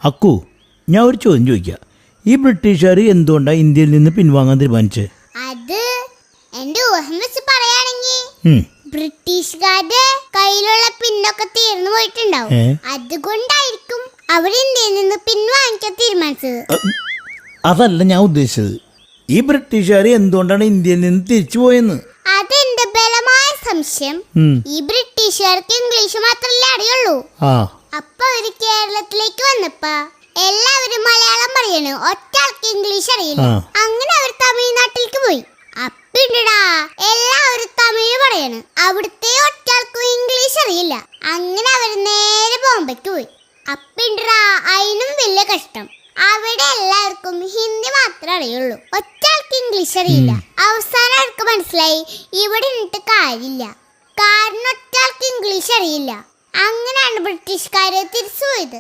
അക്കു, ഞാൻ ഒരു ചോദ്യം ചോദിക്കാം. ഈ ബ്രിട്ടീഷുകാർ എന്തുകൊണ്ടാണ് ഇന്ത്യയിൽ നിന്ന് പിൻവാങ്ങാൻ തീരുമാനിച്ചത്? അത് എന്റെ ഊഹം വെച്ച് പറയുകയാണെങ്കിൽ ബ്രിട്ടീഷുകാരുടെ കയ്യിലുള്ള പിന്നൊക്കെ തീർന്നു പോയിട്ടുണ്ടാവും. അതുകൊണ്ടായിരിക്കും അവർ ഇന്ത്യയിൽ നിന്ന് പിൻവാങ്ങിക്കാൻ തീരുമാനിച്ചത്. അതല്ല ഞാൻ ഉദ്ദേശിച്ചത്. ഈ ബ്രിട്ടീഷുകാർ എന്തുകൊണ്ടാണ് ഇന്ത്യയിൽ നിന്ന് തിരിച്ചു പോയെന്ന്. അതെന്റെ ബലമായ സംശയം. ഈ ബ്രിട്ടീഷുകാർക്ക് ഇംഗ്ലീഷ് മാത്രമല്ലേ അറിയുള്ളൂ. അപ്പൊ അവര് കേരളത്തിലേക്ക് വന്നപ്പോ എല്ലാവരും മലയാളം പറയണു, ഒറ്റ ആൾക്ക് ഇംഗ്ലീഷ് അറിയില്ല. അങ്ങനെ അവർ തമിഴ്നാട്ടിലേക്ക് പോയി. അപ്പിണ്ടടാ എല്ലാവരും തമിഴ് പറയണ്, അവിടുത്തെ ഒറ്റ ആൾക്കും ഇംഗ്ലീഷ് അറിയില്ല. അങ്ങനെ അവർ നേരെ ബോംബെക്ക് പോയി. അപ്പിണ്ടടാ അതിനും വലിയ കഷ്ടം. അവിടെ എല്ലാവർക്കും ഹിന്ദി മാത്രമേ അറിയുള്ളൂ, ഒറ്റ ആൾക്ക് ഇംഗ്ലീഷ് അറിയില്ല. അവസാനം അവർക്ക് മനസ്സിലായി ഇവിടെ നിന്നിട്ട് കാര്യമില്ല, കാരണം ഒറ്റ ആൾക്ക് ഇംഗ്ലീഷ് അറിയില്ല. അങ്ങനെയാണ് ബ്രിട്ടീഷുകാര് തിരിച്ചു പോയത്.